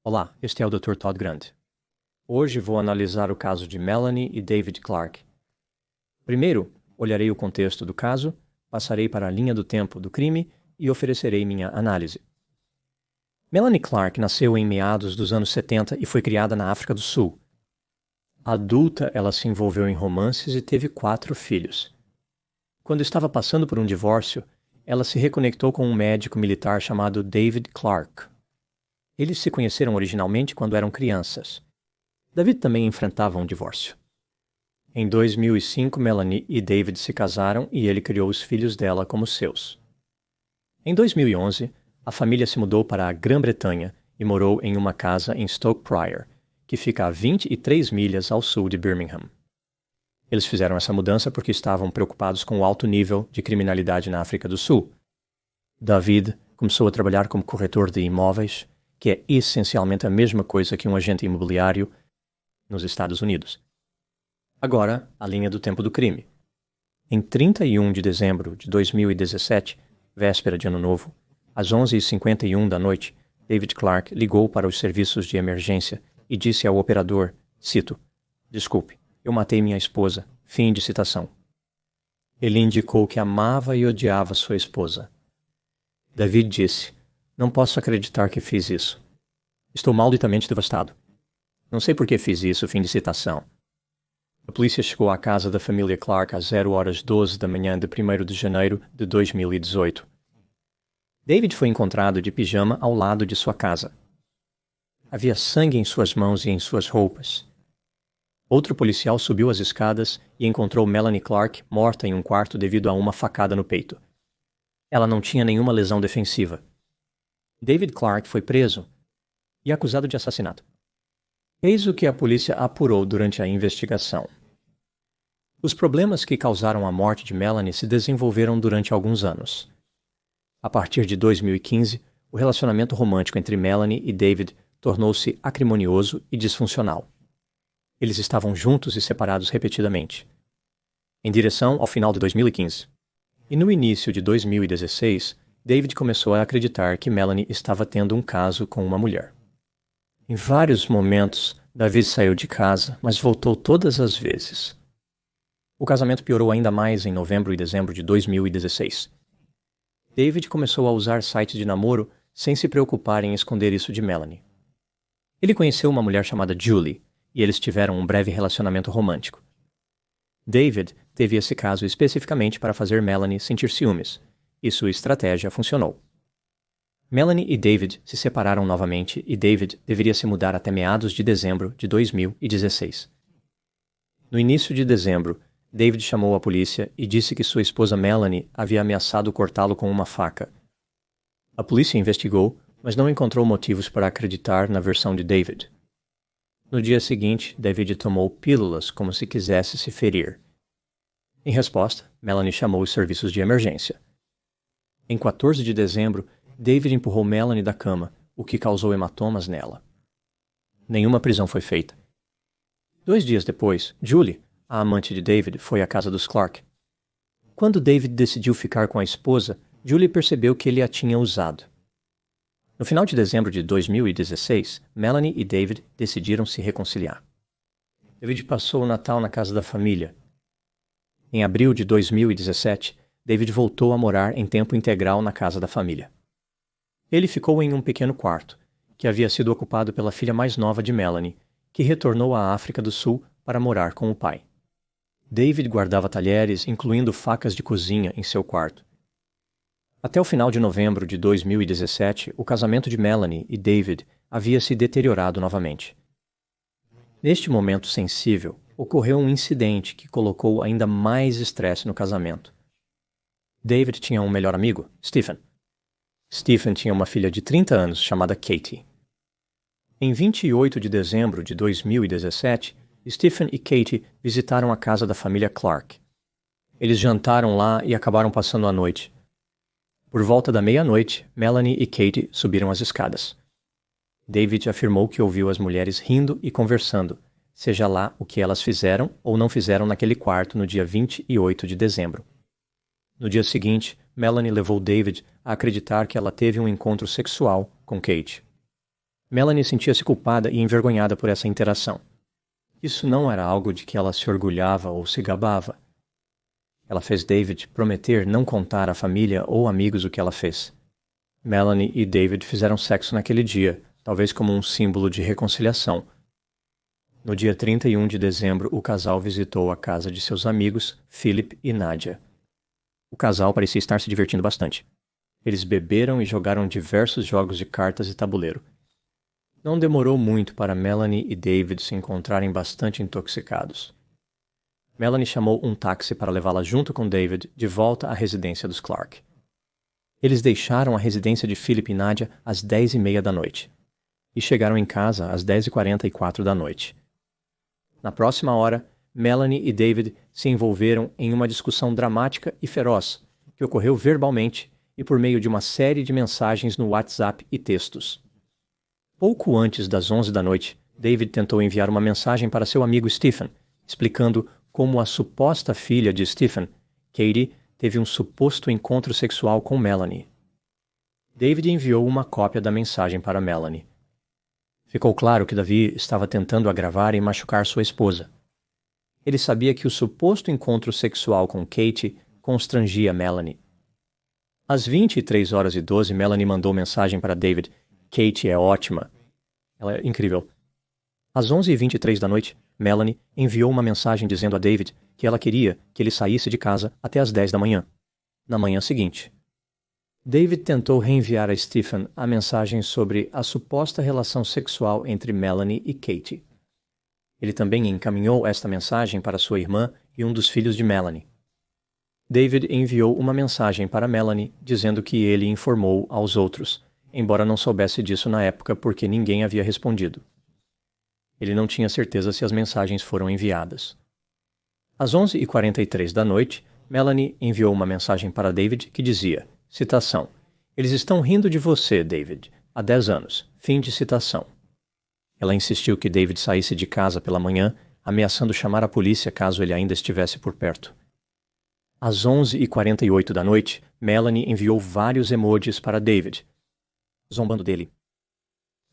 Olá, este é o Dr. Todd Grant. Hoje vou analisar o caso de Melanie e David Clark. Primeiro, olharei o contexto do caso, passarei para a linha do tempo do crime e oferecerei minha análise. Melanie Clark nasceu em meados dos anos 70 e foi criada na África do Sul. Adulta, ela se envolveu em romances e teve 4 filhos. Quando estava passando por um divórcio, ela se reconectou com um médico militar chamado David Clark. Eles se conheceram originalmente quando eram crianças. David também enfrentava um divórcio. Em 2005, Melanie e David se casaram e ele criou os filhos dela como seus. Em 2011, a família se mudou para a Grã-Bretanha e morou em uma casa em Stoke Pryor, que fica a 23 milhas ao sul de Birmingham. Eles fizeram essa mudança porque estavam preocupados com o alto nível de criminalidade na África do Sul. David começou a trabalhar como corretor de imóveis, que é essencialmente a mesma coisa que um agente imobiliário nos Estados Unidos. Agora, a linha do tempo do crime. Em 31 de dezembro de 2017, véspera de Ano Novo, às 11h51 da noite, David Clark ligou para os serviços de emergência e disse ao operador, cito, "Desculpe, eu matei minha esposa." Fim de citação. Ele indicou que amava e odiava sua esposa. David disse, "Não posso acreditar que fiz isso. Estou malditamente devastado. Não sei por que fiz isso." Fim de citação. A polícia chegou à casa da família Clark às 0h12 da manhã de 1º de janeiro de 2018. David foi encontrado de pijama ao lado de sua casa. Havia sangue em suas mãos e em suas roupas. Outro policial subiu as escadas e encontrou Melanie Clark morta em um quarto devido a uma facada no peito. Ela não tinha nenhuma lesão defensiva. David Clark foi preso e acusado de assassinato. Eis o que a polícia apurou durante a investigação. Os problemas que causaram a morte de Melanie se desenvolveram durante alguns anos. A partir de 2015, o relacionamento romântico entre Melanie e David tornou-se acrimonioso e disfuncional. Eles estavam juntos e separados repetidamente, em direção ao final de 2015. E no início de 2016, David começou a acreditar que Melanie estava tendo um caso com uma mulher. Em vários momentos, David saiu de casa, mas voltou todas as vezes. O casamento piorou ainda mais em novembro e dezembro de 2016. David começou a usar sites de namoro sem se preocupar em esconder isso de Melanie. Ele conheceu uma mulher chamada Julie, e eles tiveram um breve relacionamento romântico. David teve esse caso especificamente para fazer Melanie sentir ciúmes, e sua estratégia funcionou. Melanie e David se separaram novamente e David deveria se mudar até meados de dezembro de 2016. No início de dezembro, David chamou a polícia e disse que sua esposa Melanie havia ameaçado cortá-lo com uma faca. A polícia investigou, mas não encontrou motivos para acreditar na versão de David. No dia seguinte, David tomou pílulas como se quisesse se ferir. Em resposta, Melanie chamou os serviços de emergência. Em 14 de dezembro, David empurrou Melanie da cama, o que causou hematomas nela. Nenhuma prisão foi feita. 2 dias depois, Julie, a amante de David, foi à casa dos Clark. Quando David decidiu ficar com a esposa, Julie percebeu que ele a tinha usado. No final de dezembro de 2016, Melanie e David decidiram se reconciliar. David passou o Natal na casa da família. Em abril de 2017, David voltou a morar em tempo integral na casa da família. Ele ficou em um pequeno quarto, que havia sido ocupado pela filha mais nova de Melanie, que retornou à África do Sul para morar com o pai. David guardava talheres, incluindo facas de cozinha, em seu quarto. Até o final de novembro de 2017, o casamento de Melanie e David havia se deteriorado novamente. Neste momento sensível, ocorreu um incidente que colocou ainda mais estresse no casamento. David tinha um melhor amigo, Stephen. Stephen tinha uma filha de 30 anos chamada Katie. Em 28 de dezembro de 2017, Stephen e Katie visitaram a casa da família Clark. Eles jantaram lá e acabaram passando a noite. Por volta da meia-noite, Melanie e Katie subiram as escadas. David afirmou que ouviu as mulheres rindo e conversando, seja lá o que elas fizeram ou não fizeram naquele quarto no dia 28 de dezembro. No dia seguinte, Melanie levou David a acreditar que ela teve um encontro sexual com Kate. Melanie sentia-se culpada e envergonhada por essa interação. Isso não era algo de que ela se orgulhava ou se gabava. Ela fez David prometer não contar à família ou amigos o que ela fez. Melanie e David fizeram sexo naquele dia, talvez como um símbolo de reconciliação. No dia 31 de dezembro, o casal visitou a casa de seus amigos, Philip e Nadia. O casal parecia estar se divertindo bastante. Eles beberam e jogaram diversos jogos de cartas e tabuleiro. Não demorou muito para Melanie e David se encontrarem bastante intoxicados. Melanie chamou um táxi para levá-la junto com David de volta à residência dos Clark. Eles deixaram a residência de Philip e Nadia às 10h30 da noite e chegaram em casa às 10h44 da noite. Na próxima hora, Melanie e David se envolveram em uma discussão dramática e feroz que ocorreu verbalmente e por meio de uma série de mensagens no WhatsApp e textos. Pouco antes das 11 da noite, David tentou enviar uma mensagem para seu amigo Stephen, explicando como a suposta filha de Stephen, Katie, teve um suposto encontro sexual com Melanie. David enviou uma cópia da mensagem para Melanie. Ficou claro que Davi estava tentando agravar e machucar sua esposa. Ele sabia que o suposto encontro sexual com Katie constrangia Melanie. Às 23h12, Melanie mandou mensagem para David. Katie é ótima. Ela é incrível. Às 11h23 da noite, Melanie enviou uma mensagem dizendo a David que ela queria que ele saísse de casa até às 10 da manhã, na manhã seguinte. David tentou reenviar a Stephen a mensagem sobre a suposta relação sexual entre Melanie e Katie. Ele também encaminhou esta mensagem para sua irmã e um dos filhos de Melanie. David enviou uma mensagem para Melanie dizendo que ele informou aos outros, embora não soubesse disso na época porque ninguém havia respondido. Ele não tinha certeza se as mensagens foram enviadas. Às 11h43 da noite, Melanie enviou uma mensagem para David que dizia, citação, "Eles estão rindo de você, David, há 10 anos. Fim de citação." Ela insistiu que David saísse de casa pela manhã, ameaçando chamar a polícia caso ele ainda estivesse por perto. Às 11h48 da noite, Melanie enviou vários emojis para David, zombando dele.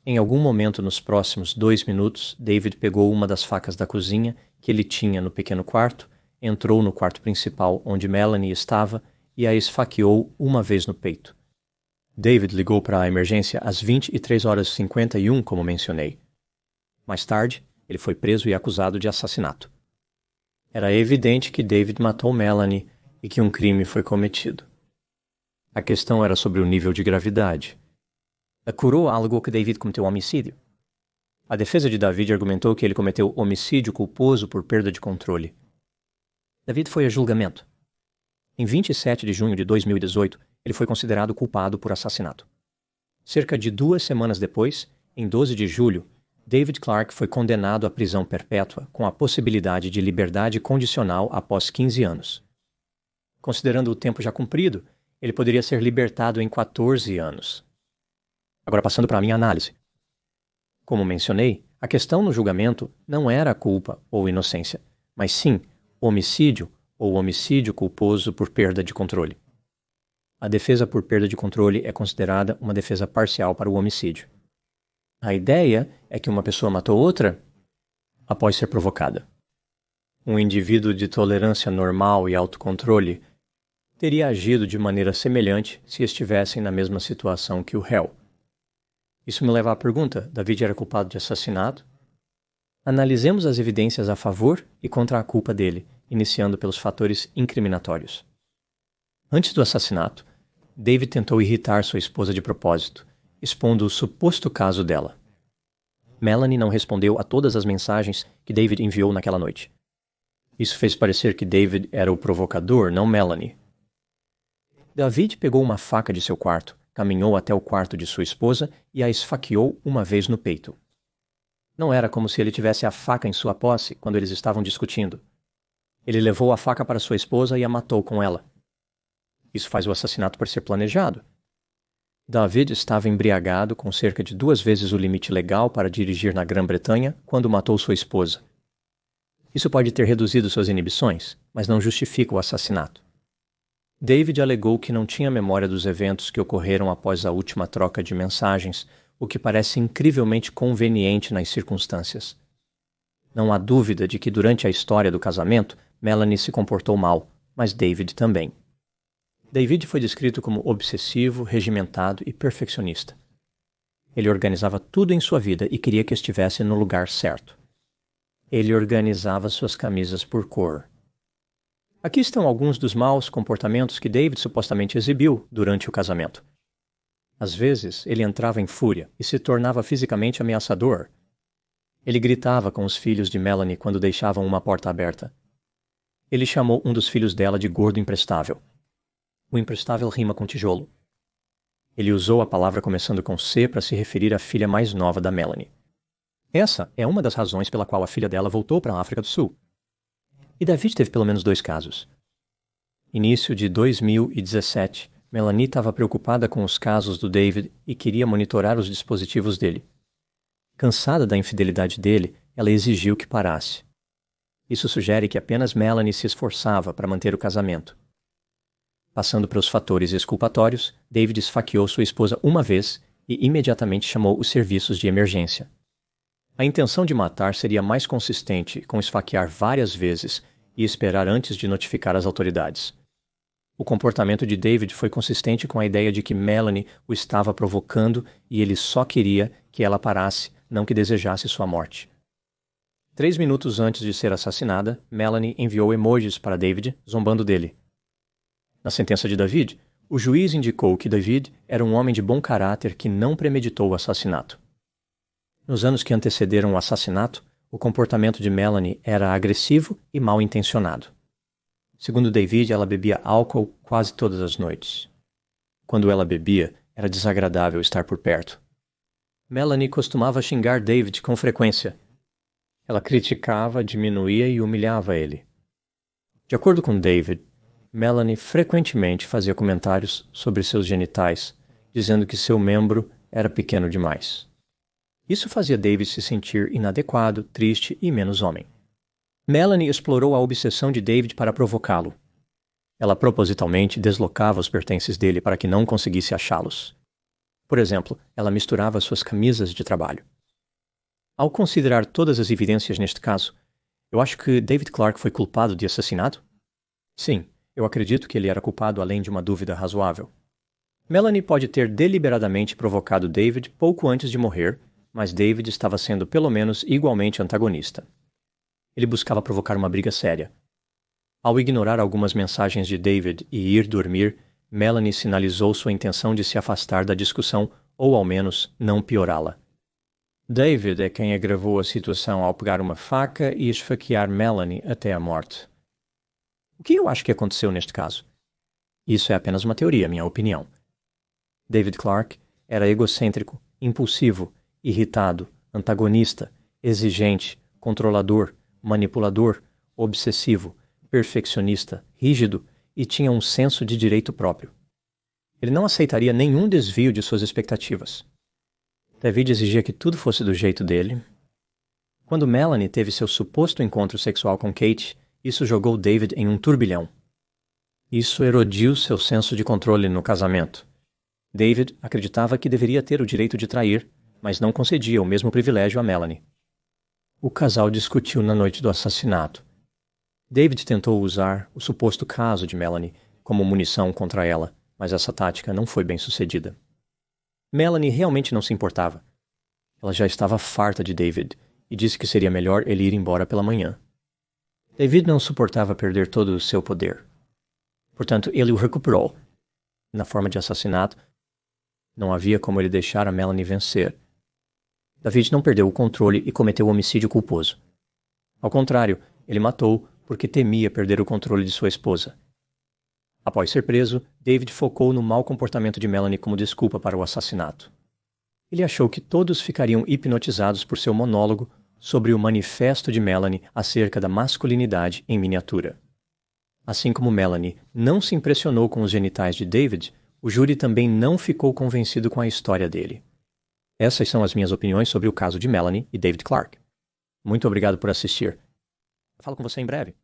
Em algum momento nos próximos 2 minutos, David pegou uma das facas da cozinha que ele tinha no pequeno quarto, entrou no quarto principal onde Melanie estava e a esfaqueou uma vez no peito. David ligou para a emergência às 23h51, como mencionei. Mais tarde, ele foi preso e acusado de assassinato. Era evidente que David matou Melanie e que um crime foi cometido. A questão era sobre o nível de gravidade. Acurou algo que David cometeu homicídio. A defesa de David argumentou que ele cometeu homicídio culposo por perda de controle. David foi a julgamento. Em 27 de junho de 2018, ele foi considerado culpado por assassinato. Cerca de 2 semanas depois, em 12 de julho, David Clark foi condenado à prisão perpétua com a possibilidade de liberdade condicional após 15 anos. Considerando o tempo já cumprido, ele poderia ser libertado em 14 anos. Agora passando para a minha análise. Como mencionei, a questão no julgamento não era a culpa ou inocência, mas sim homicídio ou homicídio culposo por perda de controle. A defesa por perda de controle é considerada uma defesa parcial para o homicídio. A ideia é que uma pessoa matou outra após ser provocada. Um indivíduo de tolerância normal e autocontrole teria agido de maneira semelhante se estivessem na mesma situação que o réu. Isso me leva à pergunta: David era culpado de assassinato? Analisemos as evidências a favor e contra a culpa dele, iniciando pelos fatores incriminatórios. Antes do assassinato, David tentou irritar sua esposa de propósito, expondo o suposto caso dela. Melanie não respondeu a todas as mensagens que David enviou naquela noite. Isso fez parecer que David era o provocador, não Melanie. David pegou uma faca de seu quarto, caminhou até o quarto de sua esposa e a esfaqueou uma vez no peito. Não era como se ele tivesse a faca em sua posse quando eles estavam discutindo. Ele levou a faca para sua esposa e a matou com ela. Isso faz o assassinato parecer planejado. David estava embriagado com cerca de 2 vezes o limite legal para dirigir na Grã-Bretanha quando matou sua esposa. Isso pode ter reduzido suas inibições, mas não justifica o assassinato. David alegou que não tinha memória dos eventos que ocorreram após a última troca de mensagens, o que parece incrivelmente conveniente nas circunstâncias. Não há dúvida de que durante a história do casamento, Melanie se comportou mal, mas David também. David foi descrito como obsessivo, regimentado e perfeccionista. Ele organizava tudo em sua vida e queria que estivesse no lugar certo. Ele organizava suas camisas por cor. Aqui estão alguns dos maus comportamentos que David supostamente exibiu durante o casamento. Às vezes, ele entrava em fúria e se tornava fisicamente ameaçador. Ele gritava com os filhos de Melanie quando deixavam uma porta aberta. Ele chamou um dos filhos dela de gordo imprestável. O imprestável rima com tijolo. Ele usou a palavra começando com C para se referir à filha mais nova da Melanie. Essa é uma das razões pela qual a filha dela voltou para a África do Sul. E David teve pelo menos 2 casos. Início de 2017, Melanie estava preocupada com os casos do David e queria monitorar os dispositivos dele. Cansada da infidelidade dele, ela exigiu que parasse. Isso sugere que apenas Melanie se esforçava para manter o casamento. Passando para os fatores exculpatórios, David esfaqueou sua esposa uma vez e imediatamente chamou os serviços de emergência. A intenção de matar seria mais consistente com esfaquear várias vezes e esperar antes de notificar as autoridades. O comportamento de David foi consistente com a ideia de que Melanie o estava provocando e ele só queria que ela parasse, não que desejasse sua morte. 3 minutos antes de ser assassinada, Melanie enviou emojis para David, zombando dele. Na sentença de David, o juiz indicou que David era um homem de bom caráter que não premeditou o assassinato. Nos anos que antecederam o assassinato, o comportamento de Melanie era agressivo e mal intencionado. Segundo David, ela bebia álcool quase todas as noites. Quando ela bebia, era desagradável estar por perto. Melanie costumava xingar David com frequência. Ela criticava, diminuía e humilhava ele. De acordo com David, Melanie frequentemente fazia comentários sobre seus genitais, dizendo que seu membro era pequeno demais. Isso fazia David se sentir inadequado, triste e menos homem. Melanie explorou a obsessão de David para provocá-lo. Ela propositalmente deslocava os pertences dele para que não conseguisse achá-los. Por exemplo, ela misturava suas camisas de trabalho. Ao considerar todas as evidências neste caso, eu acho que David Clarke foi culpado de assassinato? Sim, eu acredito que ele era culpado além de uma dúvida razoável. Melanie pode ter deliberadamente provocado David pouco antes de morrer, mas David estava sendo pelo menos igualmente antagonista. Ele buscava provocar uma briga séria. Ao ignorar algumas mensagens de David e ir dormir, Melanie sinalizou sua intenção de se afastar da discussão ou, ao menos, não piorá-la. David é quem agravou a situação ao pegar uma faca e esfaquear Melanie até a morte. O que eu acho que aconteceu neste caso? Isso é apenas uma teoria, minha opinião. David Clarke era egocêntrico, impulsivo, irritado, antagonista, exigente, controlador, manipulador, obsessivo, perfeccionista, rígido e tinha um senso de direito próprio. Ele não aceitaria nenhum desvio de suas expectativas. David exigia que tudo fosse do jeito dele. Quando Melanie teve seu suposto encontro sexual com Kate, isso jogou David em um turbilhão. Isso erodiu seu senso de controle no casamento. David acreditava que deveria ter o direito de trair, mas não concedia o mesmo privilégio a Melanie. O casal discutiu na noite do assassinato. David tentou usar o suposto caso de Melanie como munição contra ela, mas essa tática não foi bem sucedida. Melanie realmente não se importava. Ela já estava farta de David e disse que seria melhor ele ir embora pela manhã. David não suportava perder todo o seu poder. Portanto, ele o recuperou. Na forma de assassinato, não havia como ele deixar a Melanie vencer. David não perdeu o controle e cometeu o homicídio culposo. Ao contrário, ele matou porque temia perder o controle de sua esposa. Após ser preso, David focou no mau comportamento de Melanie como desculpa para o assassinato. Ele achou que todos ficariam hipnotizados por seu monólogo sobre o manifesto de Melanie acerca da masculinidade em miniatura. Assim como Melanie não se impressionou com os genitais de David, o júri também não ficou convencido com a história dele. Essas são as minhas opiniões sobre o caso de Melanie e David Clarke. Muito obrigado por assistir. Falo com você em breve.